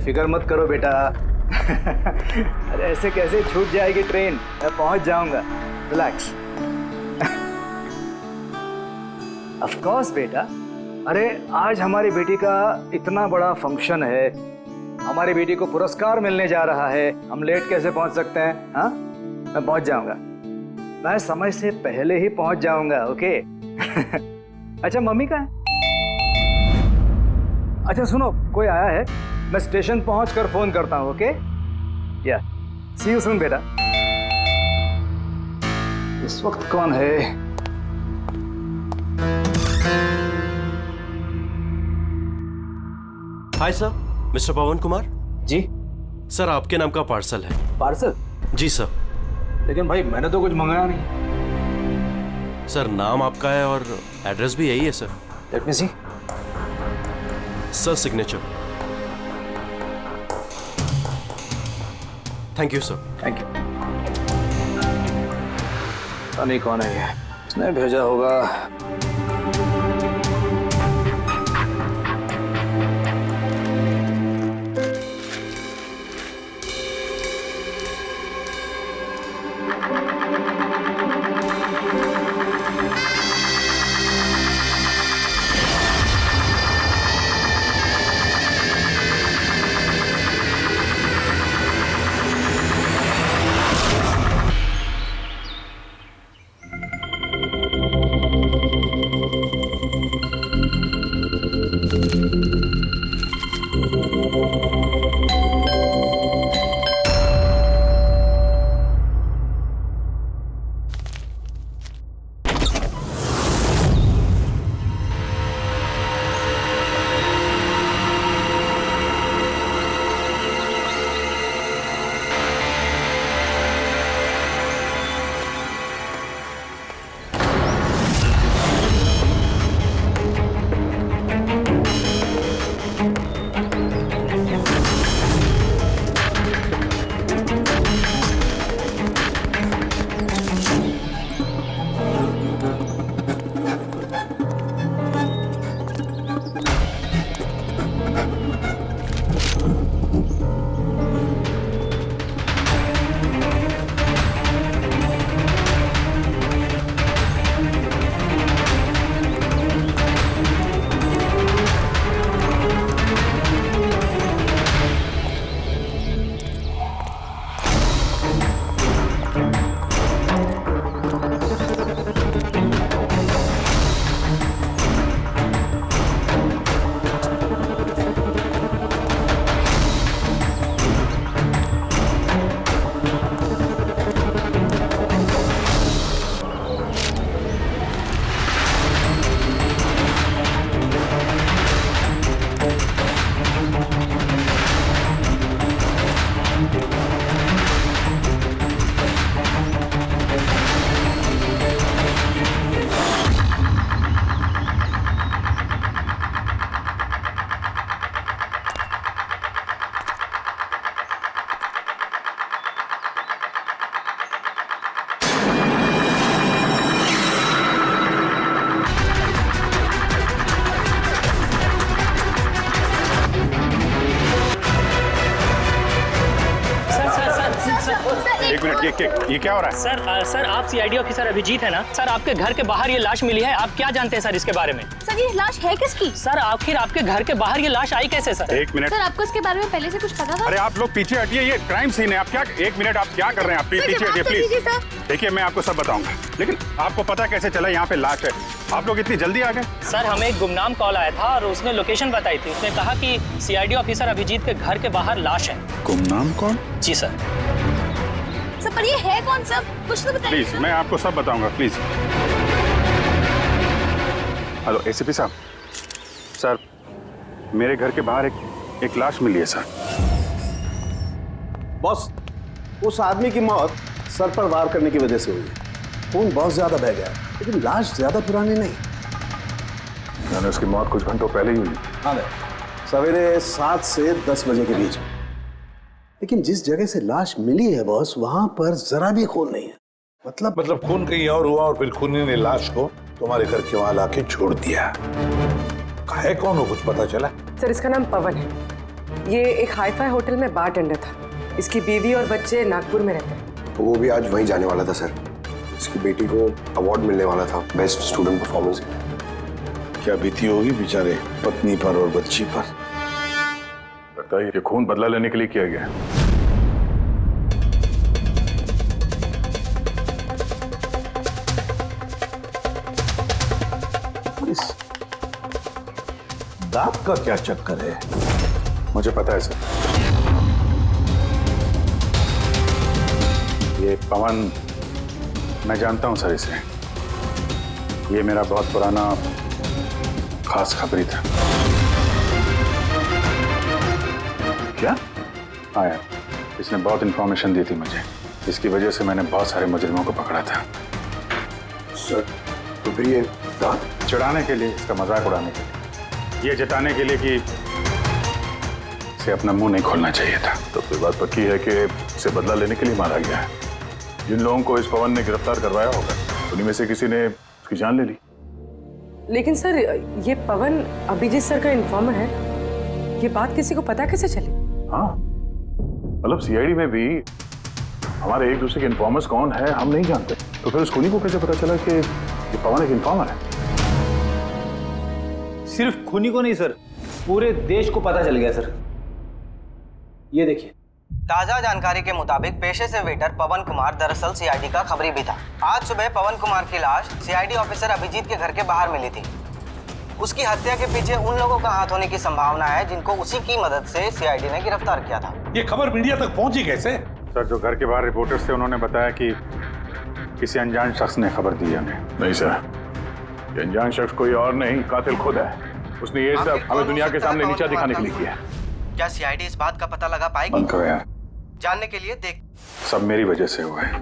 फिक्र मत करो बेटा। अरे ऐसे कैसे छूट जाएगी ट्रेन, मैं पहुंच जाऊंगा, रिलैक्स। ऑफ कोर्स बेटा। अरे आज हमारी बेटी का इतना बड़ा फंक्शन है, हमारी बेटी को पुरस्कार मिलने जा रहा है, हम लेट कैसे पहुंच सकते हैं? हाँ, मैं पहुंच जाऊंगा, मैं समय से पहले ही पहुंच जाऊंगा। ओके। अच्छा मम्मी कहाँ है? अच्छा सुनो, कोई आया है, मैं स्टेशन पहुंचकर फोन करता हूं। ओके, या सी यू सून बेटा। इस वक्त कौन है? हाय सर, मिस्टर पवन कुमार। जी सर, आपके नाम का पार्सल है। पार्सल? जी सर। लेकिन भाई मैंने तो कुछ मंगाया नहीं। सर, नाम आपका है और एड्रेस भी यही है sir. Let me see. Sir, signature. Thank you sir. Thank you. पता नहीं कौन है ये, इसने भेजा होगा। एक मिनट, ये क्या हो रहा है? सर आप सीआईडी ऑफिसर अभिजीत है ना? सर आपके घर के बाहर ये लाश मिली है, आप क्या जानते हैं सर इसके बारे में? सर ये लाश है किसकी? सर आखिर आपके घर के बाहर ये लाश आई कैसे सर? एक मिनट सर आपको इसके बारे में पहले से कुछ पता था? अरे आप लोग पीछे हटिए, ये क्राइम सीन है। आप क्या, एक मिनट, आप क्या कर रहे हैं? आप पीछे हटिए प्लीज। देखिए मैं आपको सब बताऊंगा, लेकिन आपको पता कैसे चला यहाँ पे लाश है? आप लोग इतनी जल्दी आ गए? सर हमें एक गुमनाम कॉल आया था और उसने लोकेशन बताई थी। उसने कहा कि सीआईडी ऑफिसर अभिजीत के घर के बाहर लाश है। गुमनाम कौन? जी सर। सर पर ये है कौन? सब कुछ तो बताइए। प्लीज, मैं आपको सब बताऊंगा प्लीज। हेलो एसीपी साहब। सर मेरे घर के बाहर एक लाश मिली है सर। बॉस, उस आदमी की मौत सर पर वार करने की वजह से हुई है। खून बहुत ज्यादा बह गया, लेकिन लाश ज्यादा पुरानी नहीं। मैंने उसकी मौत कुछ घंटों पहले ही हुई। हाँ, सवेरे 7 से 10 बजे के बीच में। लेकिन जिस जगह से लाश मिली है बॉस, वहां पर जरा भी खून नहीं है। मतलब खून कहीं और हुआ और फिर खूनी ने लाश को तुम्हारे घर के वहां लाके छोड़ दिया। है कौन हो, कुछ पता चला? सर इसका नाम पवन है। ये एक हाईफाई होटल में बारटेंडर था। इसकी बीवी और बच्चे नागपुर में रहते हैं। तो वो भी आज वहीं जाने वाला था सर। इसकी बेटी को अवार्ड मिलने वाला था बेस्ट स्टूडेंट परफॉर्मेंस। क्या बीती होगी बेचारे पत्नी पर और बच्ची पर। लगता है ये खून बदला लेने के लिए किया गया है। इस दांत का क्या चक्कर है? मुझे पता है सर। ये पवन, मैं जानता हूं सर इसे। ये मेरा बहुत पुराना खास खबरी था। क्या? हाँ यार, इसने बहुत इंफॉर्मेशन दी थी मुझे। इसकी वजह से मैंने बहुत सारे मुजरिमों को पकड़ा था। सर तो फिर ये दांत चिढ़ाने के लिए, इसका मजाक उड़ाने के लिए, ये जताने के लिए कि इसे अपना मुंह नहीं खोलना चाहिए था। तो फिर बात पक्की है कि इसे बदला लेने के लिए मारा गया है। जिन लोगों को इस पवन ने गिरफ्तार करवाया होगा उन्हीं में से किसी ने उसकी जान ले ली। लेकिन सर, ये पवन अभिजीत सर का इन्फॉर्मर है। ये बात किसी को पता कैसे चली? हाँ, मतलब सीआईडी में भी हमारे एक दूसरे के इन्फॉर्मर्स कौन है हम नहीं जानते। तो फिर उस खूनी को कैसे पता चला कि ये पवन एक इन्फॉर्मर है? सिर्फ खूनी को नहीं सर, पूरे देश को पता चल गया सर। ये देखिए, ताजा जानकारी के मुताबिक पेशे से वेटर पवन कुमार दरअसल सीआईडी का खबरी भी था। आज सुबह पवन कुमार की लाश सीआईडी ऑफिसर अभिजीत के घर के बाहर मिली थी। उसकी हत्या के पीछे उन लोगों का हाथ होने की संभावना है जिनको उसी की मदद से सीआईडी ने गिरफ्तार किया था। ये खबर मीडिया तक पहुंची कैसे? सर, जो घर के बाहर रिपोर्टर्स थे उन्होंने बताया कि किसी अनजान शख्स ने खबर दी हमें। नहीं सर, ये अनजान शख्स कोई और नहीं, कातिल खुद है। उसने ये सब हमें दुनिया के सामने नीचा दिखाने के लिए किया है। क्या सीआईडी इस बात का पता लगा पाएगी? बंद करो यार। जानने के लिए देख। सब मेरी वजह से हुआ है।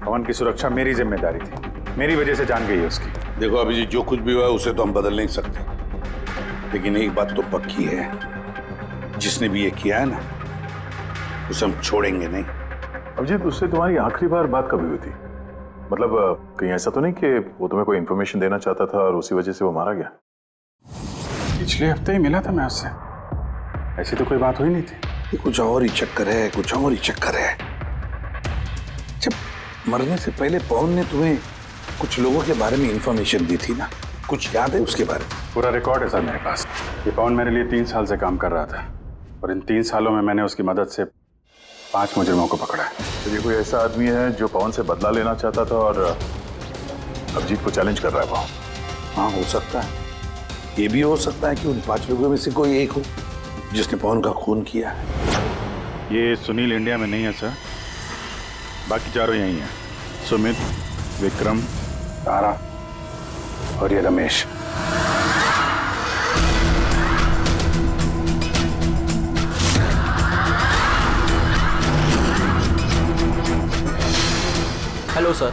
पवन की सुरक्षा मेरी जिम्मेदारी थी, मेरी वजह से जान गई है उसकी। देखो अभिजीत, जो कुछ भी हुआ है उसे तो हम बदल नहीं सकते, लेकिन एक बात तो पक्की है, जिसने भी ये किया है ना, उसे हम छोड़ेंगे नहीं। अभिजीत, उससे तुम्हारी आखिरी बार बात कभी हुई थी? मतलब कहीं ऐसा तो नहीं कि वो तुम्हें कोई इन्फॉर्मेशन देना चाहता था और उसी वजह से वो मारा गया? पिछले हफ्ते ही मिला था मैं उससे, ऐसी तो कोई बात हुई नहीं थी। ये कुछ और ही चक्कर है, कुछ और ही चक्कर है। जब मरने से पहले पवन ने तुम्हें कुछ लोगों के बारे में इंफॉर्मेशन दी थी ना, कुछ याद है उसके बारे में? पूरा रिकॉर्ड है सर मेरे पास। ये पवन मेरे लिए 3 साल से काम कर रहा था और इन 3 सालों में मैंने उसकी मदद से 5 मुजरिमों को पकड़ा है। तो ये कोई ऐसा आदमी है जो पवन से बदला लेना चाहता था और अभिजीत को चैलेंज कर रहा है। हाँ, हो सकता है। ये भी हो सकता है कि उन 5 लोगों में से कोई एक हो जिसने पवन का खून किया है। ये सुनील इंडिया में नहीं है सर, बाकी चारों यही हैं। सुमित, विक्रम, तारा और ये रमेश। हेलो सर,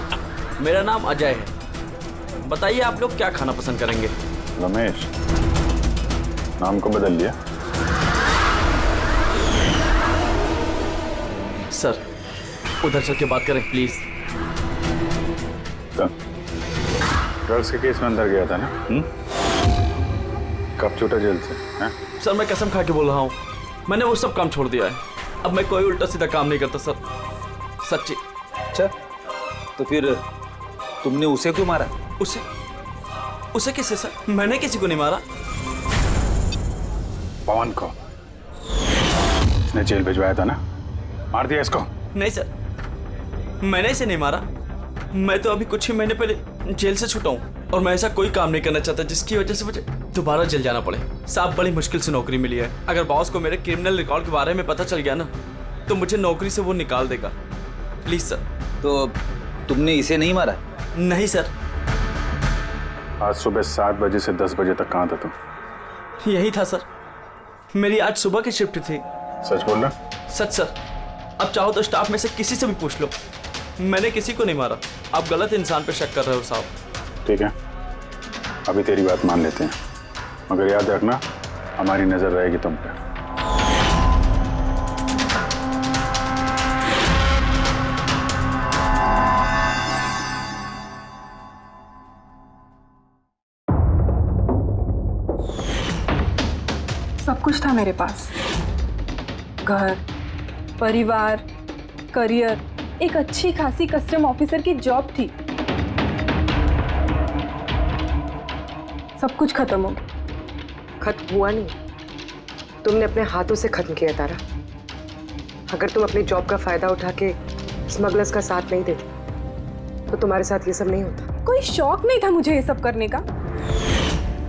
मेरा नाम अजय है। बताइए आप लोग क्या खाना पसंद करेंगे? रमेश, नाम को बदल लिया? सर, उधर चल के बात करें प्लीज। ड्रग्स के केस में अंदर गया था ना? कब छूटा जेल से? है? सर, मैं कसम खा के बोल रहा हूँ, मैंने वो सब काम छोड़ दिया है। अब मैं कोई उल्टा सीधा काम नहीं करता सर, सच्ची। अच्छा, तो फिर तुमने उसे क्यों मारा? उसे किसे सर? मैंने किसी को नहीं मारा। पवन को इसने जेल भिजवाया था ना, मार दिया इसको? नहीं सर, मैंने इसे नहीं मारा। मैं तो अभी कुछ ही महीने पहले जेल से छूटा हूँ और मैं ऐसा कोई काम नहीं करना चाहता जिसकी वजह से मुझे दोबारा जेल जाना पड़े। साहब, बड़ी मुश्किल से नौकरी मिली है। अगर बॉस को मेरे क्रिमिनल रिकॉर्ड के बारे में पता चल गया ना, तो मुझे नौकरी से वो निकाल देगा। Please sir. तो तुमने इसे नहीं मारा? नहीं सर। आज सुबह 7 बजे से 10 बजे तक कहाँ था तुम? यही था सर, मेरी आज सुबह की शिफ्ट थी। सच बोल रहा? सच सर। अब चाहो तो स्टाफ में से किसी से भी पूछ लो, मैंने किसी को नहीं मारा। आप गलत इंसान पे शक कर रहे हो साहब। ठीक है, अभी तेरी बात मान लेते हैं, मगर याद रखना हमारी नजर रहेगी तुम पे। सब कुछ था मेरे पास, घर, परिवार, करियर, एक अच्छी खासी कस्टम ऑफिसर की जॉब थी। सब कुछ खत्म हो गया। खत्म हुआ नहीं, तुमने अपने हाथों से खत्म किया तारा। अगर तुम अपनी जॉब का फायदा उठा के स्मगलर्स का साथ नहीं देती तो तुम्हारे साथ ये सब नहीं होता। कोई शौक नहीं था मुझे ये सब करने का,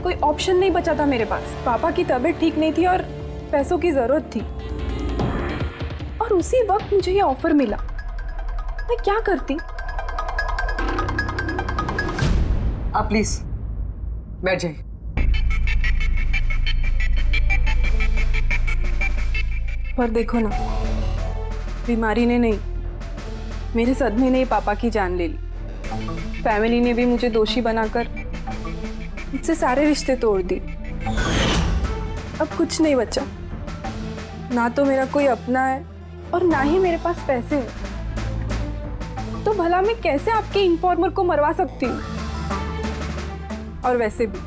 कोई ऑप्शन नहीं बचा था मेरे पास। पापा की तबीयत ठीक नहीं थी और पैसों की जरूरत थी, और उसी वक्त मुझे ये ऑफर मिला। मैं क्या करती? आप प्लीज बैठ जाइए। पर देखो ना, बीमारी ने नहीं, मेरे सदमे ने पापा की जान ले ली। फैमिली ने भी मुझे दोषी बनाकर मुझसे सारे रिश्ते तोड़ दिए। अब कुछ नहीं बचा, ना तो मेरा कोई अपना है और ना ही मेरे पास पैसे हैं। तो भला मैं कैसे आपके इन्फॉर्मर को मरवा सकती हूँ? और वैसे भी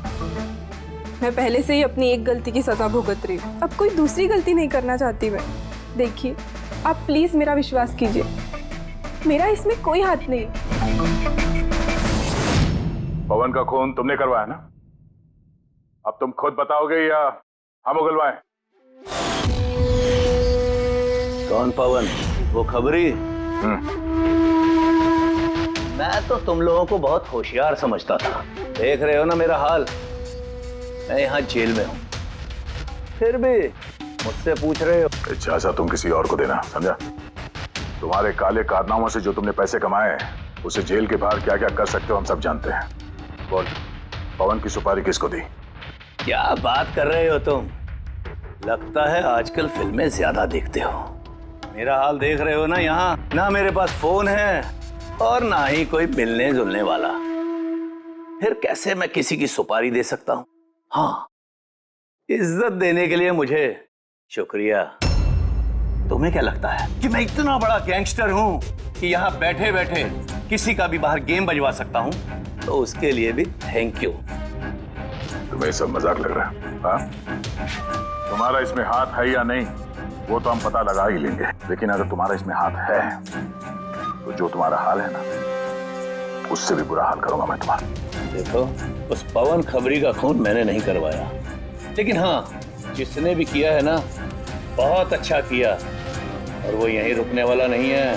मैं पहले से ही अपनी एक गलती की सजा भुगत रही हूँ, अब कोई दूसरी गलती नहीं करना चाहती मैं। देखिए, आप प्लीज मेरा विश्वास कीजिए, मेरा इसमें कोई हाथ नहीं। पवन का खून तुमने करवाया ना? अब तुम खुद बताओगे या हम उगलवाएं? कौन पवन? वो खबरी? मैं तो तुम लोगों को बहुत होशियार समझता था। देख रहे हो ना मेरा हाल, मैं यहाँ जेल में हूँ, फिर भी मुझसे पूछ रहे हो। इजाजत तुम किसी और को देना, समझा? तुम्हारे काले कारनामों से जो तुमने पैसे कमाए उसे जेल के बाहर क्या क्या कर सकते हो हम सब जानते हैं। बोल, पवन की सुपारी किसको दी? क्या बात कर रहे हो तुम? लगता है आजकल फिल्में ज्यादा देखते हो। मेरा हाल देख रहे हो ना, यहाँ ना मेरे पास फोन है और ना ही कोई मिलने जुलने वाला। फिर कैसे मैं किसी की सुपारी दे सकता हूँ? हाँ, इज्जत देने के लिए मुझे शुक्रिया। तुम्हें क्या लगता है कि मैं इतना बड़ा गैंगस्टर हूं कि यहाँ बैठे बैठे किसी का भी बाहर गेम बजवा सकता हूं? तो उसके लिए भी थैंक यू। तुम्हें सब मजाक लग रहा है? हाँ? तुम्हारा इसमें हाथ है या नहीं वो तो हम पता लगा ही लेंगे, लेकिन अगर तुम्हारा इसमें हाथ है तो जो तुम्हारा हाल है ना, उससे भी बुरा हाल करूंगा मैं तुम्हारा। देखो, उस पवन खबरी का खून मैंने नहीं करवाया, लेकिन हाँ, जिसने भी किया है ना, बहुत अच्छा किया। और वो यहीं रुकने वाला नहीं है,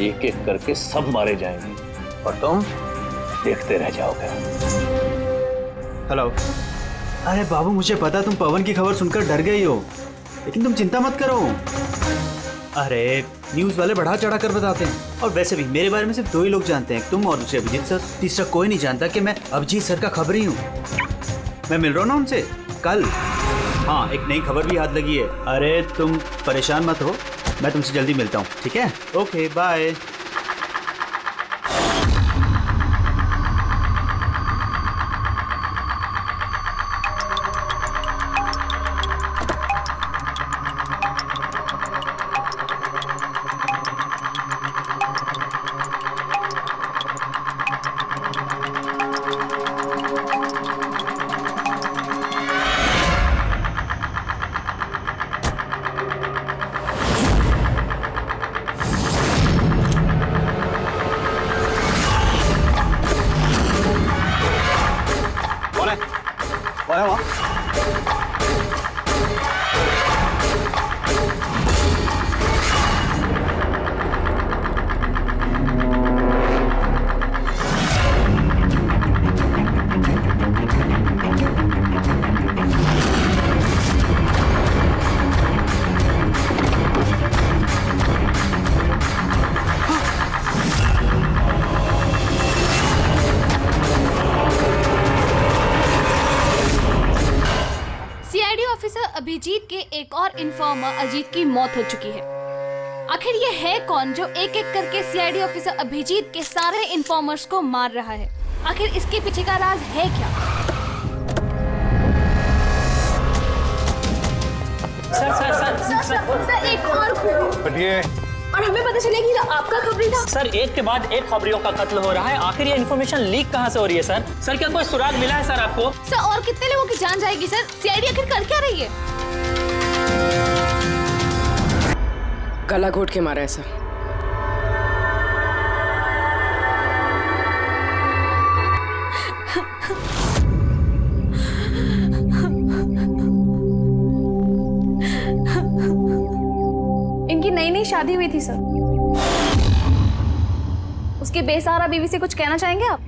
एक एक करके सब मारे जाएंगे और तुम देखते रह जाओगे। हेलो। अरे बाबू, मुझे पता तुम पवन की खबर सुनकर डर गई हो, लेकिन तुम चिंता मत करो। अरे न्यूज़ वाले बढ़ा चढ़ा कर बताते हैं, और वैसे भी मेरे बारे में सिर्फ 2 ही लोग जानते हैं, तुम और दूसरे अभिजीत सर। तीसरा कोई नहीं जानता कि मैं अभिजीत सर का खबरी हूँ। मैं मिल रहा हूँ ना उनसे कल। हाँ, एक नई खबर भी याद लगी है। अरे तुम परेशान मत हो, मैं तुमसे जल्दी मिलता हूँ, ठीक है? Okay, bye. अभिजीत के एक और इन्फॉर्मर अजीत की मौत हो चुकी है। आखिर ये है कौन जो एक एक करके सीआईडी ऑफिसर अभिजीत के सारे इन्फॉर्मर्स को मार रहा है? आखिर इसके पीछे का राज है क्या? सर एक और और हमें पता चलेगी कि आपका खबरी था। सर, एक के बाद एक खबरियों का कत्ल हो रहा है। आखिर ये इन्फॉर्मेशन लीक कहाँ से हो रही है सर? क्या कोई सुराग मिला है सर आपको? सर, और कितने लोगों की जान जाएगी सर? सीआईडी आखिर कर क्या रही है? गला घोट के मारा है सर। इनकी नई नई शादी हुई थी सर। उसके बेसहारा बीवी से कुछ कहना चाहेंगे आप?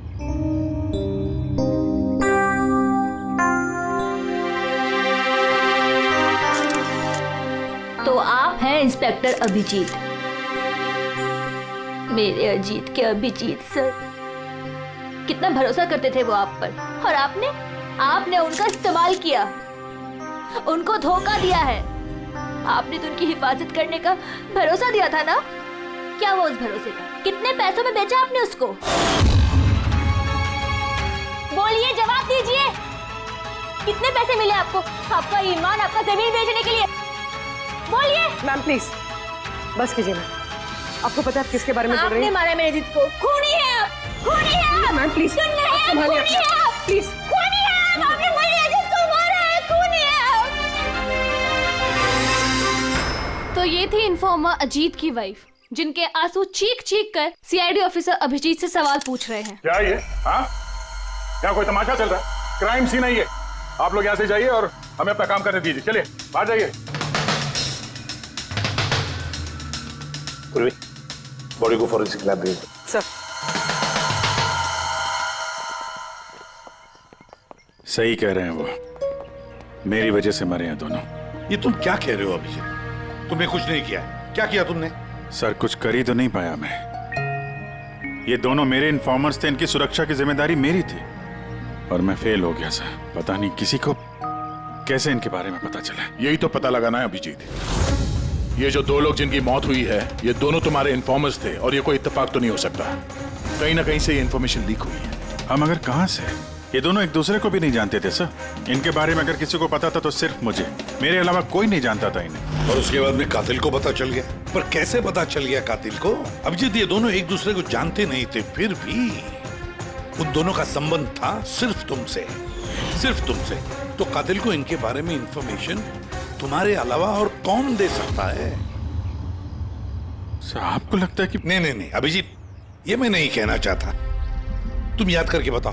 तो आप हैं इंस्पेक्टर अभिजीत, मेरे अजीत के अभिजीत सर। कितना भरोसा करते थे वो आप पर, और आपने उनका इस्तेमाल किया, उनको धोखा दिया है। आपने तो उनकी हिफाजत करने का भरोसा दिया था ना? क्या वो उस भरोसे का? कितने पैसों में बेचा आपने उसको? बोलिए, जवाब दीजिए। कितने पैसे मिले आपको? आपका ईमान, आपका जमीन बेचने के लिए? बोलिए। मैम प्लीज बस कीजिए। मैम आपको पता है किसके बारे में बोल रही हैं? आपने मारा मेरे अजीत को। खूनी है आप, खूनी है आप। मैम प्लीज सुन रहे हैं? खूनी है आप, प्लीज। खूनी है आप। आपने मेरे अजीत को मारा है, खूनी है आप। तो ये थी इन्फॉर्मर अजीत की वाइफ, जिनके आंसू चीख चीख कर सीआईडी ऑफिसर अभिजीत से सवाल पूछ रहे हैं। क्या ये? हाँ, क्या कोई तमाशा चल रहा है? क्राइम सीन है ये। आप लोग यहाँ से जाइए और हमें अपना काम करने दीजिए। चलिए बाहर जाइए। बॉडी को फॉरेंसिक लैब भेज दो। सर सही कह रहे हैं वो, मेरी वजह से मरे हैं दोनों। ये तुम क्या कह रहे हो अभिजीत? तुमने कुछ नहीं किया। क्या किया तुमने? सर कुछ कर ही तो नहीं पाया मैं। ये दोनों मेरे इन्फॉर्मर्स थे, इनकी सुरक्षा की जिम्मेदारी मेरी थी और मैं फेल हो गया सर। पता नहीं किसी को कैसे इनके बारे में पता चला। यही तो पता लगाना है अभिजीत। ये जो दो लोग जिनकी मौत हुई है, ये दोनों तुम्हारे इन्फॉर्मर्स थे और ये कोई इत्तेफाक तो नहीं हो सकता। कहीं ना कहीं से ये इन्फॉर्मेशन लीक हुई है। हम अगर कहां से? ये दोनों एक दूसरे को भी नहीं जानते थे सर। इनके बारे में अगर किसी को पता था तो सिर्फ मुझे, मेरे अलावा कोई नहीं जानता था इन्हें। और उसके बाद में कातिल को पता चल गया। पर कैसे पता चल गया कातिल को? अभिजीत ये दोनों एक दूसरे को जानते नहीं थे, फिर भी उन दोनों का संबंध था सिर्फ तुमसे, सिर्फ तुमसे। तो कातिल को इनके बारे में इंफॉर्मेशन तुम्हारे अलावा और कौन दे सकता है? सर आपको लगता है कि नहीं अभिजीत, ये मैं नहीं कहना चाहता। तुम याद करके बताओ,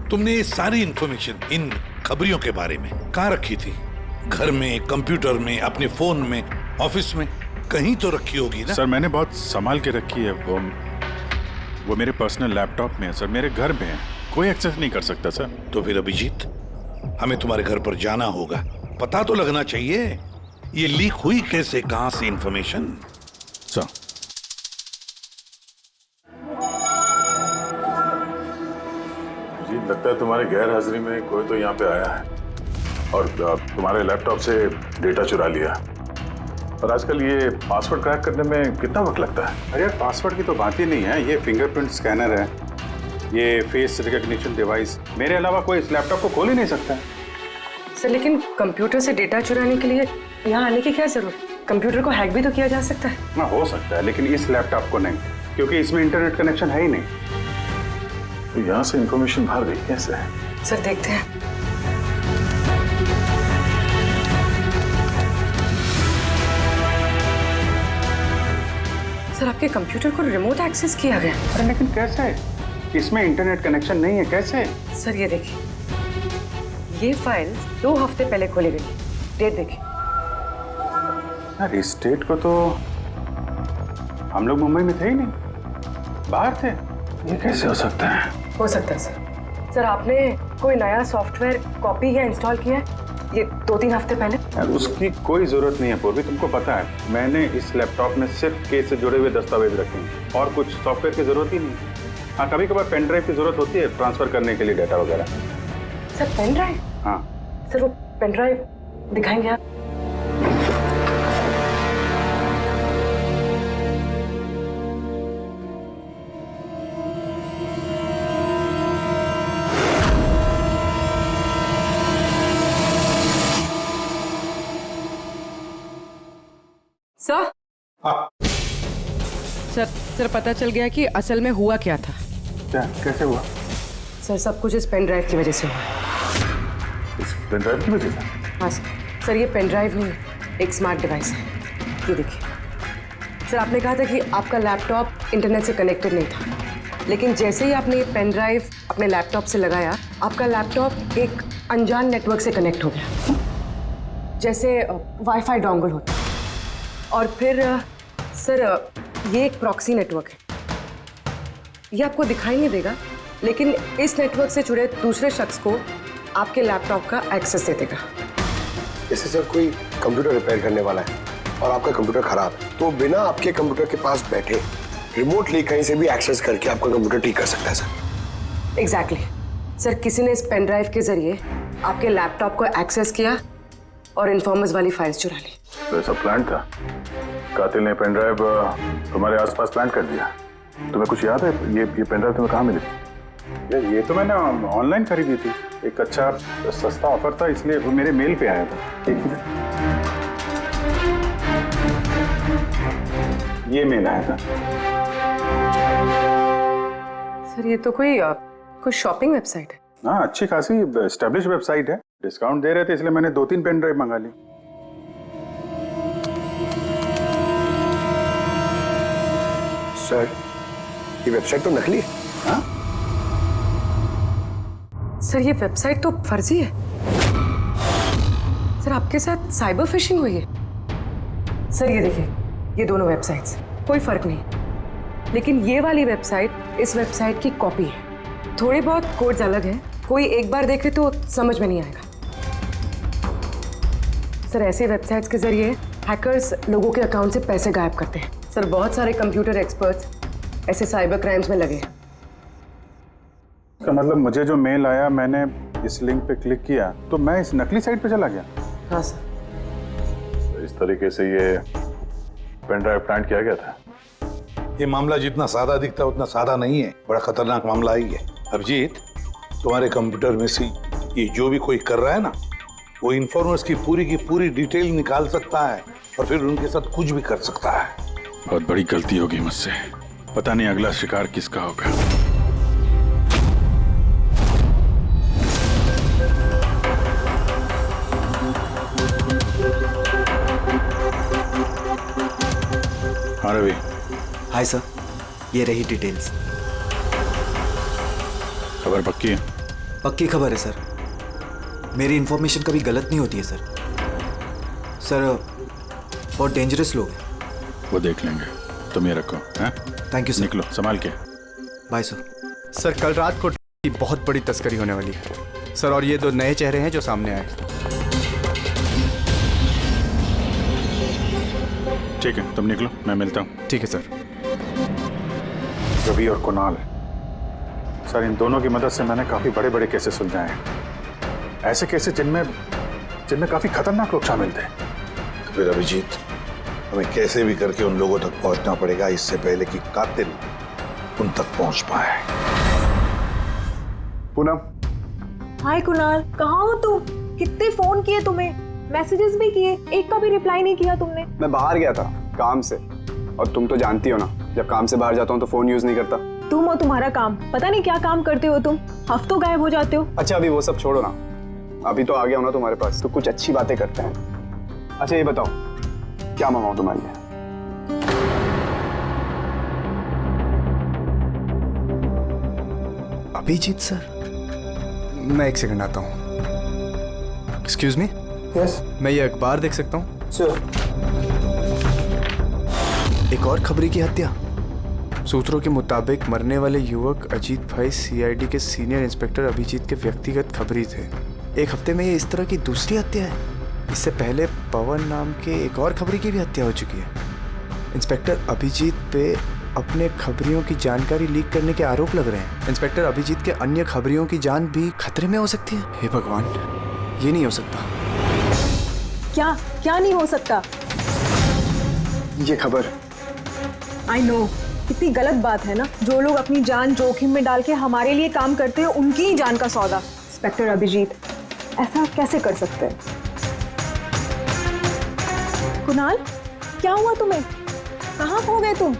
तुमने ये सारी इंफॉर्मेशन इन खबरियों के बारे में कहाँ रखी थी? घर में, कंप्यूटर में, अपने फोन में, ऑफिस में, कहीं तो रखी होगी ना? सर मैंने बहुत संभाल के रखी है। वो मेरे पर्सनल लैपटॉप में है सर, मेरे घर में है, कोई एक्सेस नहीं कर सकता सर। तो फिर अभिजीत हमें तुम्हारे घर पर जाना होगा, पता तो लगना चाहिए ये लीक हुई कैसे, कहां से इंफॉर्मेशन। सर जी लगता है तुम्हारे गैर हाजिरी में कोई तो यहाँ पे आया है और तुम्हारे लैपटॉप से डेटा चुरा लिया। और आजकल ये पासवर्ड क्रैक करने में कितना वक्त लगता है? अरे यार पासवर्ड की तो बात ही नहीं है। ये फिंगरप्रिंट स्कैनर है, ये फेस रिकॉग्निशन डिवाइस, मेरे अलावा कोई इस लैपटॉप को खोल ही नहीं सकता है। सर लेकिन कंप्यूटर से डेटा चुराने के लिए यहाँ आने की क्या जरूरत? कंप्यूटर को हैक भी तो किया जा सकता है। हाँ हो सकता है, लेकिन इस लैपटॉप को नहीं, क्योंकि इसमें इंटरनेट कनेक्शन है ही नहीं। तो यहाँ से इंफॉर्मेशन बाहर गई कैसे है? सर देखते हैं। सर आपके कंप्यूटर को रिमोट एक्सेस किया गया। अरे लेकिन कैसे? इसमें इंटरनेट कनेक्शन नहीं है, कैसे? सर ये देखिए, ये फाइल 2 हफ्ते पहले खोली गई। डेट देखिए। यार इस डेट को तो हम लोग मुंबई में थे ही नहीं, बाहर थे। ये कैसे हो सकता है? हो सकता है सर। सर आपने कोई नया सॉफ्टवेयर कॉपी या इंस्टॉल किया है ये 2-3 हफ्ते पहले? यार उसकी कोई जरूरत नहीं है पूर्वी, तुमको पता है मैंने इस लैपटॉप में सिर्फ केस से जुड़े हुए दस्तावेज रखे हैं और कुछ सॉफ्टवेयर की जरूरत ही नहीं। हाँ कभी कभार पेन ड्राइव की जरूरत होती है ट्रांसफर करने के लिए डेटा वगैरह। Sir pen drive? हाँ सर वो पेन ड्राइव दिखाएंगे आप? सर सर पता चल गया कि असल में हुआ क्या था। क्या? कैसे हुआ? सर सब कुछ इस पेन ड्राइव की वजह से हुआ। इस पेन ड्राइव की वजह से? हाँ सर ये पेन ड्राइव नहीं, एक स्मार्ट डिवाइस है। ये देखिए। सर आपने कहा था कि आपका लैपटॉप इंटरनेट से कनेक्टेड नहीं था, लेकिन जैसे ही आपने ये पेन ड्राइव अपने लैपटॉप से लगाया, आपका लैपटॉप एक अनजान नेटवर्क से कनेक्ट हो गया, जैसे वाईफाई डोंगल होता। और फिर सर ये एक प्रॉक्सी नेटवर्क है। ये आपको दिखाई नहीं देगा, लेकिन इस नेटवर्क से जुड़े दूसरे शख्स को आपके लैपटॉप का एक्सेस दे देगा। जैसे सर कोई कंप्यूटर रिपेयर करने वाला है और आपका कंप्यूटर खराब है, तो बिना आपके कंप्यूटर के पास बैठे रिमोटली कहीं से भी एक्सेस करके आपका कंप्यूटर ठीक कर सकता है सर। एग्जैक्टली सर, किसी ने इस पेन ड्राइव के जरिए आपके लैपटॉप को एक्सेस किया और इन्फॉर्मर्स वाली फाइल्स चुरा ली। तो ऐसा प्लान था? कातिल ने पेन ड्राइव तुम्हारे आसपास प्लान कर दिया। तुम्हें कुछ याद है ये पेन ड्राइव तुम्हें कहाँ मिली? ये तो मैंने ऑनलाइन खरीदी थी, एक अच्छा सस्ता ऑफर था, इसलिए वो मेरे मेल पे आया था। एक मिनट, ये मेल आया था। सर ये तो कोई शॉपिंग वेबसाइट है। हाँ, अच्छी खासी एस्टेब्लिश वेबसाइट है, डिस्काउंट दे रहे थे, इसलिए मैंने 2-3 पेन ड्राइव मंगा ली। सर ये वेबसाइट तो नकली है। हाँ? सर ये वेबसाइट तो फर्जी है। सर आपके साथ साइबर फिशिंग हुई है। सर ये देखिए, ये दोनों वेबसाइट्स, कोई फर्क नहीं, लेकिन ये वाली वेबसाइट इस वेबसाइट की कॉपी है। थोड़े बहुत कोड्स अलग हैं, कोई एक बार देखे तो समझ में नहीं आएगा। सर ऐसे वेबसाइट्स के जरिए हैकर्स लोगों के अकाउंट से पैसे गायब करते हैं। सर बहुत सारे कंप्यूटर एक्सपर्ट्स ऐसे साइबर क्राइम्स में लगे हैं। इसका मतलब मुझे जो मेल आया, मैंने इस लिंक पे क्लिक किया तो मैं इस नकली साइट पे चला गया। हाँ सर। तो इस तरीके से ये पेन ड्राइव प्लांट किया गया था। ये मामला जितना सादा दिखता है उतना सादा नहीं है, बड़ा खतरनाक मामला ही है। अभिजीत, तुम्हारे कंप्यूटर में से ये जो भी कोई कर रहा है ना, वो इन्फॉर्मर्स की पूरी डिटेल निकाल सकता है और फिर उनके साथ कुछ भी कर सकता है। बहुत बड़ी गलती होगी मुझसे, पता नहीं अगला शिकार किसका होगा। हाँ रवि। हाय सर, ये रही डिटेल्स। खबर पक्की है? पक्की खबर है सर। मेरी इंफॉर्मेशन कभी गलत नहीं होती है सर। सर बहुत डेंजरस लोग हैं। वो देख लेंगे, तुम ये रखो। हैं? Thank you sir. निकलो, संभाल के। Bye sir. सर कल रात को बहुत बड़ी तस्करी होने वाली है सर, और ये 2 नए चेहरे हैं जो सामने आए। ठीक है, तुम निकलो, मैं मिलता हूँ। ठीक है सर। रवि और कुणाल, सर इन दोनों की मदद से मैंने काफी बड़े केसेस सुलझाए हैं। ऐसे केसेस जिनमें काफी खतरनाक लोग शामिल थे। फिर अभिजीत, हमें कैसे भी करके उन लोगों तक पहुंचना पड़ेगा इससे पहले कि कातिल उन तक पहुंच पाए। पूनम। हाय कुणाल, कहाँ हो तुम? कितने फोन किए तुम्हें, मैसेजेस भी किए, एक का भी रिप्लाई नहीं किया तुमने। मैं बाहर गया था काम से, और तुम तो जानती हो ना, जब काम से बाहर जाता हूँ तो फोन यूज नहीं करता। तुम और तुम्हारा काम, पता नहीं क्या काम करते हो तुम, हफ्तों गायब हो जाते हो। अच्छा अभी वो सब छोड़ो ना, अभी तो आ गया हो ना तुम्हारे पास, तो कुछ अच्छी बातें करते हैं। अच्छा ये बताओ, क्या मंगाऊं तुम्हारे लिए? अभिजीत सर, मैं 1 सेकंड आता हूँ। Excuse me. यस। मैं ये अखबार देख सकता हूँ? सर। एक और खबरी की हत्या। सूत्रों के मुताबिक मरने वाले युवक अजीत भाई सीआईडी के सीनियर इंस्पेक्टर अभिजीत के व्यक्तिगत खबरी थे। 1 हफ्ते में ये इस तरह की दूसरी हत्या है। इससे पहले पवन नाम के एक और खबरी की भी हत्या हो चुकी है। इंस्पेक्टर अभिजीत पे अपने खबरियों की जानकारी लीक करने के आरोप लग रहे हैं। इंस्पेक्टर अभिजीत के अन्य खबरियों की जान भी खतरे में हो सकती है। हे भगवान, ये नहीं हो सकता। क्या नहीं हो सकता? ये खबर। आई नो, कितनी गलत बात है ना। जो लोग अपनी जान जोखिम में डाल के हमारे लिए काम करते हैं, उनकी ही जान का सौदा। इंस्पेक्टर अभिजीत ऐसा कैसे कर सकते हैं? कुणाल, क्या हुआ तुम्हें? कहाँ खो गए तुम?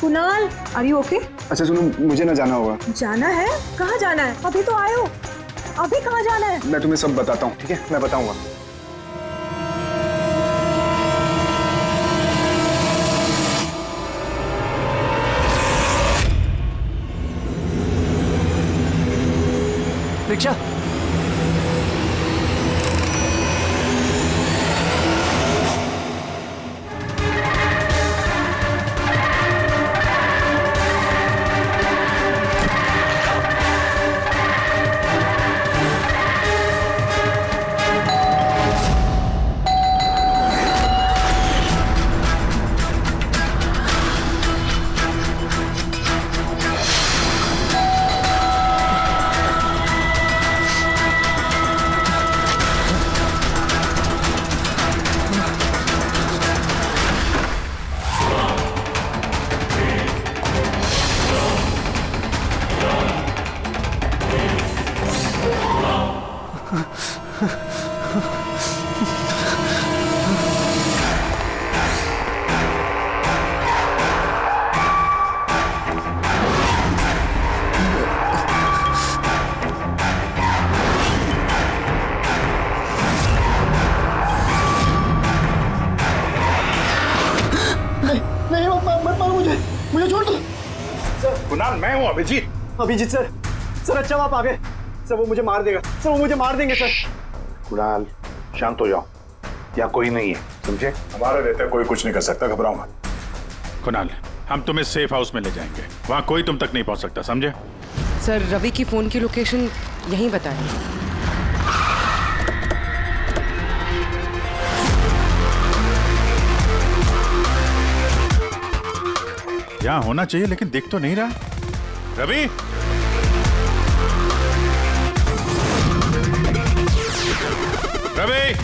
Kunal, are you okay? अच्छा सुनो, मुझे ना जाना होगा। जाना है? कहाँ जाना है? अभी तो आए हो, अभी कहाँ जाना है? मैं तुम्हें सब बताता हूँ, ठीक है? मैं बताऊंगा। रिक्शा। मुझे छोड़ दो सर। कुणाल, मैं हूँ अभिजीत। अभिजीत सर, सर अच्छा आप आ गए। सर वो मुझे मार देगा, सर वो मुझे मार देंगे सर। कुणाल शांत हो जाओ, यहाँ कोई नहीं है, समझे? हमारे रहते कोई कुछ नहीं कर सकता, घबराओ मत। कुणाल, हम तुम्हें सेफ हाउस में ले जाएंगे, वहाँ कोई तुम तक नहीं पहुँच सकता, समझे? सर रवि की फोन की लोकेशन यहीं बताएं। यहाँ होना चाहिए लेकिन दिख तो नहीं रहा। Ravi, Ravi,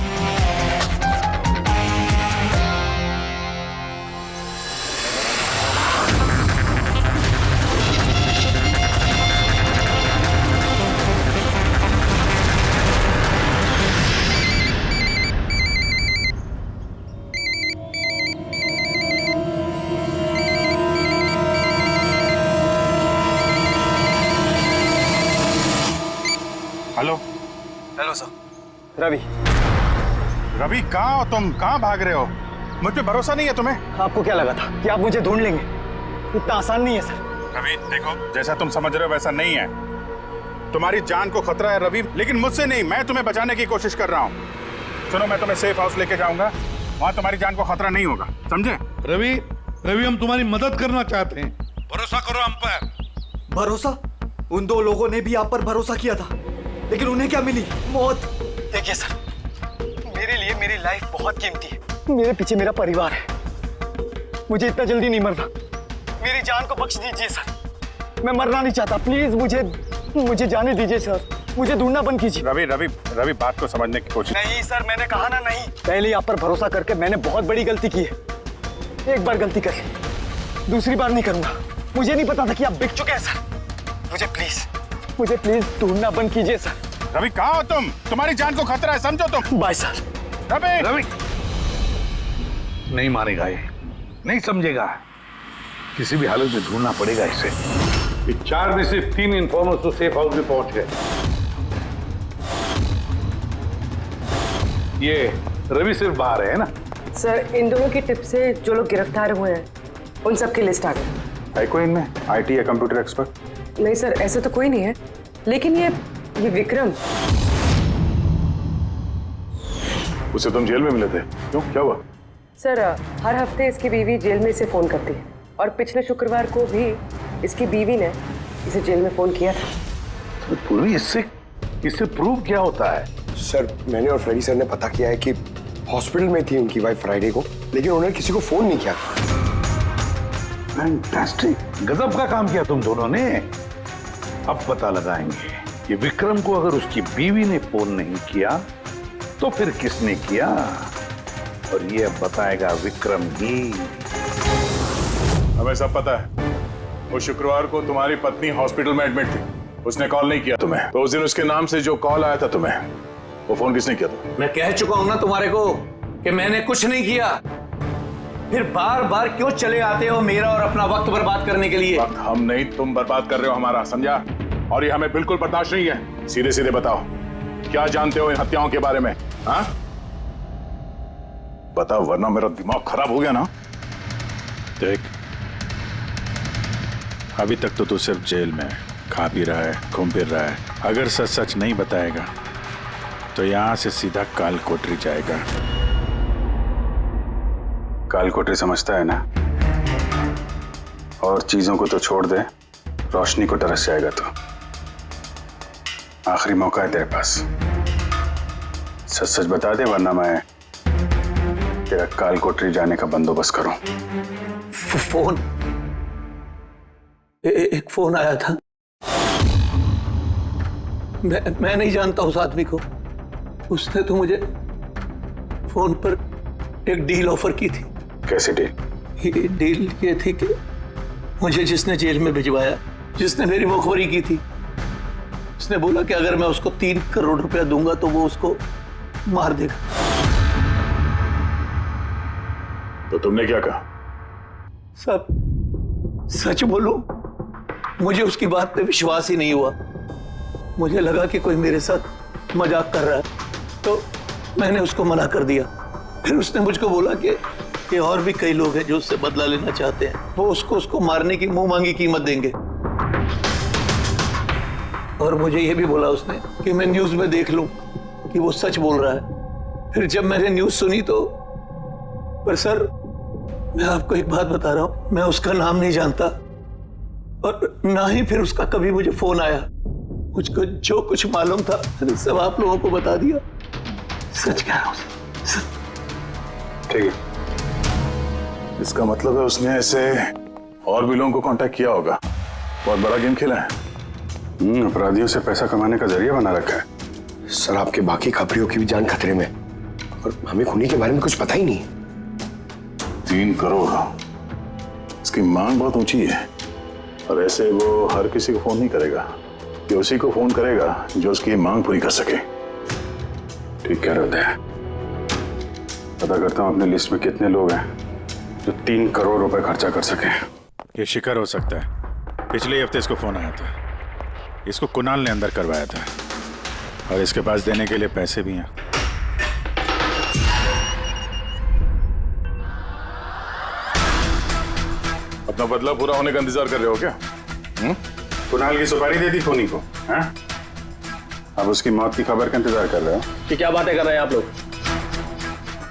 hello. Hello sir. Ravi. Ravi कहाँ हो तुम? कहाँ भाग रहे हो? मुझ पे भरोसा नहीं है तुम्हें? आपको क्या लगा था कि आप मुझे ढूंढ लेंगे? इतना आसान नहीं है सर। रवि देखो, जैसा तुम समझ रहे हो वैसा नहीं है। तुम्हारी जान को खतरा है रवि, लेकिन मुझसे नहीं, मैं तुम्हें बचाने की कोशिश कर रहा हूँ। सुनो, मैं तुम्हें सेफ हाउस लेके जाऊंगा, वहाँ तुम्हारी जान को खतरा नहीं होगा, समझे? रवि, रवि हम तुम्हारी मदद करना चाहते हैं, भरोसा करो हम पर। भरोसा? उन दो लोगों ने भी आप पर भरोसा किया था, लेकिन उन्हें क्या मिली? मौत। देखिए सर, मेरे लिए मेरी लाइफ बहुत कीमती है। मेरे पीछे मेरा परिवार है, मुझे इतना जल्दी नहीं मरना। मेरी जान को बख्श दीजिए सर, मैं मरना नहीं चाहता। प्लीज मुझे जाने दीजिए सर, मुझे ढूंढना बंद कीजिए। रवि रवि रवि, बात को समझने की कोशिश। नहीं सर, मैंने कहा ना नहीं। पहले आप पर भरोसा करके मैंने बहुत बड़ी गलती की है। एक बार गलती कर ली, दूसरी बार नहीं करूंगा। मुझे नहीं पता था कि आप बिक चुके हैं सर। मुझे प्लीज ढूंढना बंद कीजिए सर। रवि कहाँ हो तुम? तुम्हारी जान को खतरा है, समझो तुम। Bye sir. रवि, रवि नहीं मानेगा ये, नहीं समझेगा, किसी भी हालत में ढूंढना पड़ेगा इसे। 4 में से 3 इन्फॉर्मर्स तो सेफ हाउस में पहुंच गए। ये रवि सिर्फ बाहर है ना? सर इन दोनों की टिप से जो लोग गिरफ्तार हुए हैं उन सबकी लिस्ट आ गई। है कोई इनमें आईटी या कंप्यूटर एक्सपर्ट? नहीं सर, ऐसे तो कोई नहीं है, लेकिन ये विक्रम। उसे तुम जेल में मिले थे, क्यों, क्या हुआ? सर हर हफ्ते इसकी बीवी जेल में इसे फोन करती है, और पिछले शुक्रवार को भी इसकी बीवी ने इसे जेल में फोन किया था। तो पूरी इससे प्रूव क्या होता है? सर मैंने और फ्रेडी सर ने पता किया है कि हॉस्पिटल में थी उनकी वाइफ फ्राइडे को, लेकिन उन्होंने किसी को फोन नहीं किया। फैंटास्टिक, गजब का काम किया तुम दोनों ने। अब पता लगाएंगे कि विक्रम को अगर उसकी बीवी ने फोन नहीं किया तो फिर किसने किया, और ये अब बताएगा विक्रम ही। हमें सब पता है, वो शुक्रवार को तुम्हारी पत्नी हॉस्पिटल में एडमिट थी, उसने कॉल नहीं किया तुम्हें। तो उस दिन उसके नाम से जो कॉल आया था तुम्हें, वो फोन किसने किया था? मैं कह चुका हूं ना तुम्हारे को कि मैंने कुछ नहीं किया। फिर बार बार क्यों चले आते हो मेरा और अपना वक्त बर्बाद करने के लिए? वक्त हम नहीं, तुम बर्बाद कर रहे हो हमारा, समझा? और ये हमें बिल्कुल बर्दाश्त नहीं है। सीधे सीधे बताओ, क्या जानते हो इन हत्याओं के बारे में? हाँ बताओ, वरना मेरा दिमाग खराब हो गया ना। देख, अभी तक तो तू सिर्फ जेल में खा पी रहा है, घूम फिर रहा है। अगर सच सच नहीं बताएगा तो यहाँ से सीधा काल कोठरी जाएगा। काल कोठरी समझता है ना? और चीजों को तो छोड़ दे, रोशनी को तरस जाएगा। तो आखिरी मौका है तेरे पास, सच सच बता दे, वरना मैं तेरा काल कोठरी जाने का बंदोबस्त करूं। फोन एक फोन आया था। मैं नहीं जानता उस आदमी को। उसने तो मुझे फोन पर एक डील ऑफर की थी। कैसी डील? डील ये थी कि मुझे जिसने जेल में भिजवाया, जिसने मेरी मुखबरी की थी, उसने बोला कि अगर मैं उसको 3 करोड़ रुपया दूंगा तो वो उसको मार देगा। तो तुमने क्या कहा? सब सच बोलूं, मुझे उसकी बात पे विश्वास ही नहीं हुआ। मुझे लगा कि कोई मेरे साथ मजाक कर रहा है, तो मैंने उसको मना कर दिया। फिर उसने मुझको बोला कि और भी कई लोग हैं जो उससे बदला लेना चाहते हैं, वो उसको मारने की मुंह मांगी कीमत देंगे। और मुझे ये भी बोला उसने कि मैं न्यूज में देख लूं कि वो सच बोल रहा है। फिर जब मैंने न्यूज सुनी तो, पर सर मैं आपको एक बात बता रहा हूं, मैं उसका नाम नहीं जानता और ना ही फिर उसका कभी मुझे फोन आया। मुझको जो कुछ मालूम था मैंने सब आप लोगों को बता दिया। सच कह रहा हूं। ठीक है, इसका मतलब है उसने ऐसे और भी लोगों को कांटेक्ट किया होगा। बहुत बड़ा गेम खेला है। अपराधियों से पैसा कमाने का जरिया बना रखा है। सर आपके बाकी खबरियों की भी जान खतरे में, और हमें खूनी के बारे में कुछ पता ही नहीं। 3 करोड़, इसकी मांग बहुत ऊंची है। और ऐसे वो हर किसी को फोन नहीं करेगा, कि उसी को फोन करेगा जो उसकी मांग पूरी कर सके। ठीक कह रहे हैं। पता करता हूं अपने लिस्ट में कितने लोग हैं जो 3 करोड़ रुपए खर्चा कर सके। ये शिखर हो सकता है। पिछले हफ्ते इसको फोन आया था। इसको कुणाल ने अंदर करवाया था और इसके पास देने के लिए पैसे भी हैं। अपना बदला पूरा होने का इंतजार कर रहे हो क्या? कुणाल की सुपारी दे दी खूनी को, हैं? अब उसकी मौत की खबर का इंतजार कर रहे हो? कि क्या बातें कर रहे हैं आप लोग?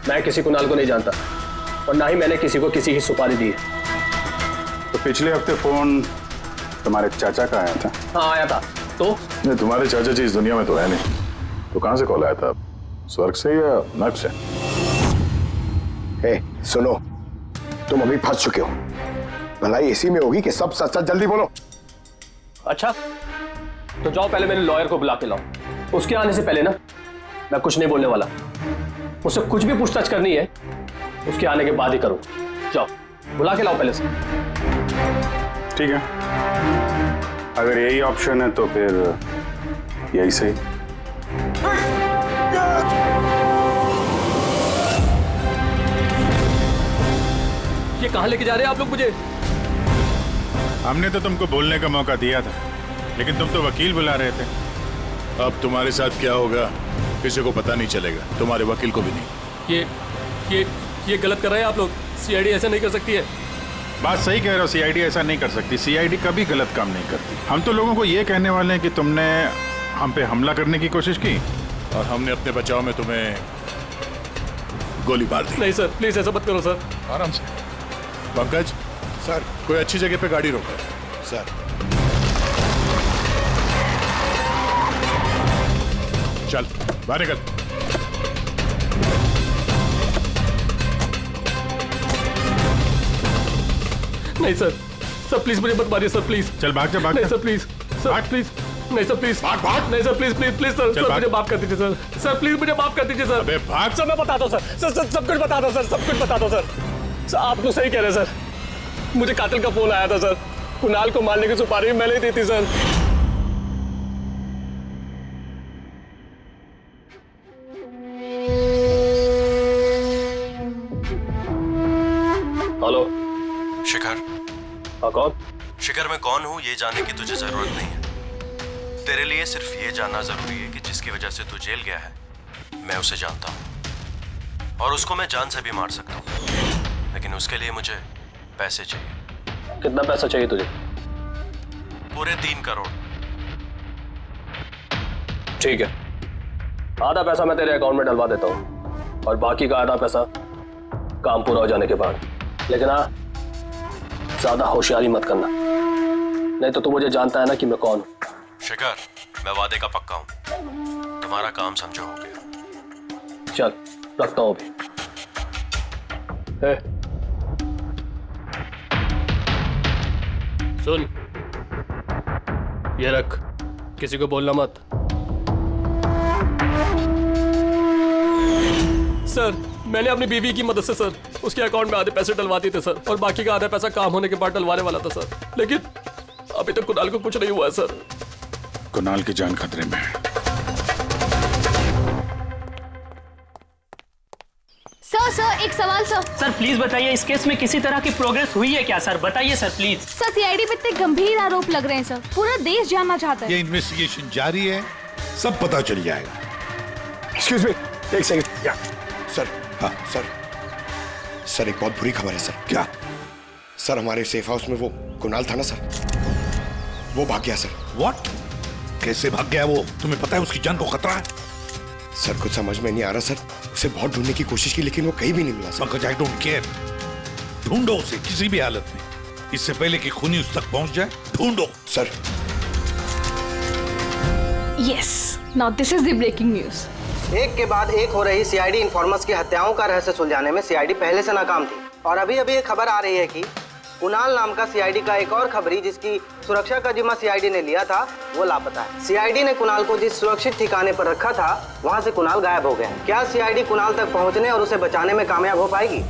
मैं किसी कुणाल को नहीं जानता और ना ही मैंने किसी को किसी की सुपारी दी है। तो पिछले हफ्ते फोन तुम्हारे चाचा का आया था? हाँ आया था। तो नहीं, तुम्हारे चाचा जी इस दुनिया में तो है नहीं, तो कहां से कॉल आया था? स्वर्ग से या नर्क से? सुनो, तुम अभी फंस चुके हो। भलाई इसी में होगी कि सब सच सच जल्दी बोलो। अच्छा तो जाओ, पहले मेरे लॉयर को बुला के लाओ। उसके आने से पहले ना मैं कुछ नहीं बोलने वाला। मुझसे कुछ भी पूछताछ करनी है उसके आने के बाद ही करो। जाओ बुला के लाओ पहले से। ठीक है, अगर यही ऑप्शन है तो फिर यही सही। ये कहां लेके जा रहे हैं आप लोग मुझे? हमने तो तुमको बोलने का मौका दिया था, लेकिन तुम तो वकील बुला रहे थे। अब तुम्हारे साथ क्या होगा किसी को पता नहीं चलेगा, तुम्हारे वकील को भी नहीं। ये गलत कर रहे हैं आप लोग। सीआईडी ऐसा नहीं कर सकती है। बात सही कह रहे हो, सीआईडी ऐसा नहीं कर सकती। सीआईडी कभी गलत काम नहीं करती। हम तो लोगों को ये कहने वाले हैं कि तुमने हम पे हमला करने की कोशिश की और हमने अपने बचाव में तुम्हें गोली मार दी। नहीं सर, प्लीज ऐसा मत करो सर। आराम से। पंकज सर, कोई अच्छी जगह पे गाड़ी रोको सर। चल बाहर निकल। नहीं सर, सर प्लीज मुझे मत मारिए सर, प्लीज। चल भाग जा, भाग नहीं जा। Sir please, sir please. नहीं सर प्लीज, भाग भाग। नहीं sir please please please sir, चल, सर भाग। मुझे माफ कर दीजिए सर। सर प्लीज मुझे माफ कर दीजिए सर। अबे भाग। सर मैं बता दो सर, सर सब कुछ बता दो सर, सब कुछ बता दो सर। सर आप तो सही कह रहे हैं सर। मुझे कातिल का फोन आया था सर। कुणाल को मारने की सुपारी मैंने ही दी थी सर। हेलो शिखर। हाँ कौन? शिखर मैं कौन हूँ ये जानने की तुझे जरूरत नहीं है। तेरे लिए सिर्फ ये जानना जरूरी है कि जिसकी वजह से तू जेल गया है मैं उसे जानता हूँ और उसको मैं जान से भी मार सकता हूँ, लेकिन उसके लिए मुझे पैसे चाहिए। कितना पैसा चाहिए तुझे? पूरे 3 करोड़। ठीक है, आधा पैसा मैं तेरे अकाउंट में डलवा देता हूँ और बाकी का आधा पैसा काम पूरा हो जाने के बाद। लेकिन हाँ, ज्यादा होशियारी मत करना, नहीं तो तू मुझे जानता है ना कि मैं कौन हूँ। शिखर, मैं वादे का पक्का हूँ, तुम्हारा काम समझो हो गया। चल रखता हूँ अभी। सुन, ये रख, किसी को बोलना मत। सर, मैंने अपनी बीवी की मदद से सर उसके अकाउंट में आधे पैसे डलवा दिए थे सर, और बाकी का आधा पैसा काम होने के बाद डलवाने वाला था सर, लेकिन अभी तक कुणाल को कुछ नहीं हुआ है सर। कुणाल की जान खतरे में है। सर एक सवाल सर। सर प्लीज बताइए, इस केस में किसी तरह की प्रोग्रेस हुई है क्या सर? बताइए सर प्लीज। सर सीआईडी पे इतने गंभीर आरोप लग रहे हैं सर, पूरा देश जानना चाहता है। ये इन्वेस्टिगेशन जारी है, सब पता चल जाएगा। एक्सक्यूज मी, एक सेकंड। या सर। हाँ सर, सर एक बहुत बुरी खबर है सर। क्या? सर हमारे सेफ हाउस में वो कुणाल था ना सर, वो भाग गया सर। व्हाट? कैसे भाग गया वो? तुम्हें पता है उसकी जान को खतरा है? सर कुछ समझ में नहीं आ रहा सर, उसे बहुत ढूंढने की कोशिश की लेकिन वो कहीं भी नहीं मिला sir. Pankaj, I don't care, ढूंढो उसे किसी भी हालत में, इससे पहले कि खूनी उस तक पहुंच जाए। ढूंढो sir. Yes, now this is the breaking news. एक के बाद एक हो रही सीआईडी इन्फॉर्मर्स की हत्याओं का रहस्य सुलझाने में सीआईडी पहले से नाकाम थी, और अभी अभी एक खबर आ रही है कि कुणाल नाम का सीआईडी का एक और खबरी जिसकी सुरक्षा का जिम्मा सीआईडी ने लिया था वो लापता है। सीआईडी ने कुणाल को जिस सुरक्षित ठिकाने पर रखा था वहां से कुणाल गायब हो गया है। क्या सीआईडी कुणाल तक पहुंचने और उसे बचाने में कामयाब हो पाएगी?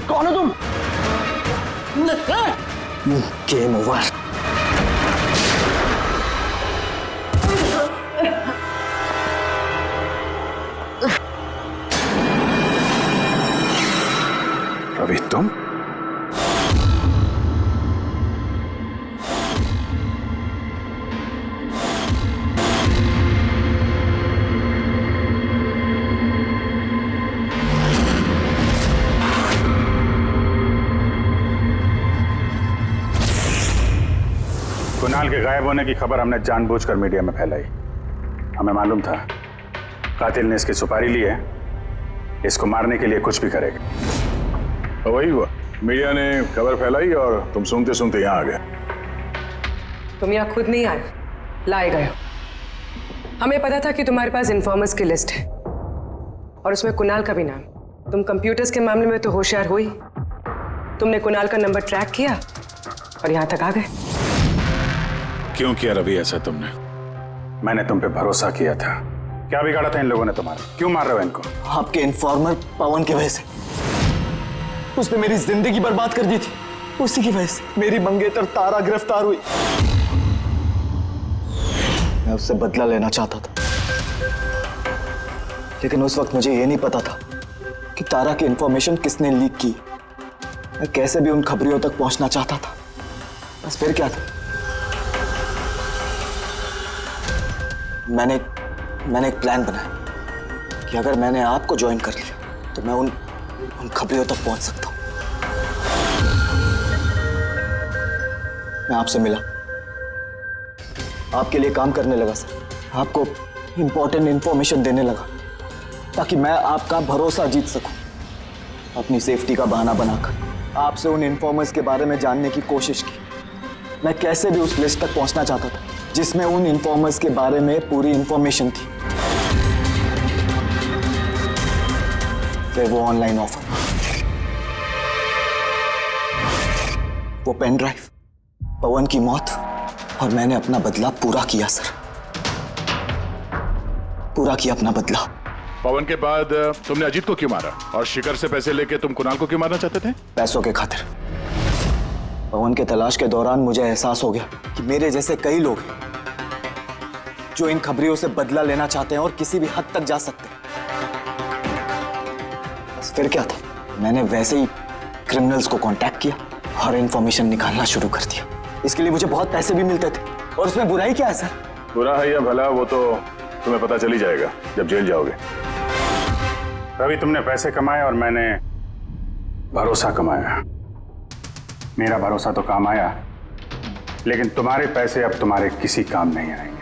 कौन हो तुम? Game over. रवि, तुम? कुणाल के गायब होने की खबर हमने जानबूझकर मीडिया में फैलाई। हमें मालूम था कातिल ने इसकी सुपारी ली है, इसको मारने के लिए कुछ भी करेगा। वही हुआ, मीडिया ने खबर फैलाई और तुम सुनते सुनते यहाँ आ गए। तुम यहाँ खुद नहीं आए, लाए गए। हमें पता था कि तुम्हारे पास इन्फॉर्मर्स की लिस्ट है और उसमें कुणाल का भी नाम। तुम कंप्यूटर्स के मामले में तो होशियार हुई, तुमने कुणाल का नंबर ट्रैक किया और यहाँ तक आ गए। क्यों किया रवि ऐसा तुमने? मैंने तुम पे भरोसा किया था। क्या बिगाड़ा था इन लोगों ने तुम्हारा? क्यों मार रहे हो इनको? आपके इन्फॉर्मर पवन की वजह से। उसने मेरी जिंदगी बर्बाद कर दी थी, उसी की वजह से मेरी मंगेतर तारा गिरफ्तार हुई। मैं उससे बदला लेना चाहता था, लेकिन उस वक्त मुझे ये नहीं पता था कि तारा की इंफॉर्मेशन किसने लीक की। मैं कैसे भी उन खबरियों तक पहुंचना चाहता था, बस फिर क्या था, मैंने एक प्लान बनाया कि अगर मैंने आपको ज्वाइन कर लिया तो मैं उन खबरियों तक पहुंच सकता हूं। मैं आपसे मिला, आपके लिए काम करने लगा सर, आपको इंपॉर्टेंट इंफॉर्मेशन देने लगा ताकि मैं आपका भरोसा जीत सकूं। अपनी सेफ्टी का बहाना बनाकर आपसे उन इन्फॉर्मर्स के बारे में जानने की कोशिश की। मैं कैसे भी उस लिस्ट तक पहुंचना चाहता था जिसमें उन इन्फॉर्मर्स के बारे में पूरी इंफॉर्मेशन थी। फिर वो ऑनलाइन ऑफर, वो पेन ड्राइव, पवन की मौत और मैंने अपना बदला पूरा किया सर, पूरा किया अपना बदला। पवन के बाद तुमने अजीत को क्यों मारा और शिखर से पैसे लेके तुम कुणाल को क्यों मारना चाहते थे? पैसों के खातिर। पवन के तलाश के दौरान मुझे एहसास हो गया कि मेरे जैसे कई लोग हैं जो इन खबरियों से बदला लेना चाहते हैं और किसी भी हद तक जा सकते हैं। बस फिर क्या था, मैंने वैसे ही क्रिमिनल्स को कांटेक्ट किया और इंफॉर्मेशन निकालना शुरू कर दिया। इसके लिए मुझे बहुत पैसे भी मिलते थे और उसमें बुराई क्या है सर? बुरा है या भला वो तो तुम्हें पता चल ही जाएगा जब जेल जाओगे। रवि, तुमने पैसे कमाए और मैंने भरोसा कमाया। मेरा भरोसा तो काम आया, लेकिन तुम्हारे पैसे अब तुम्हारे किसी काम नहीं आएंगे।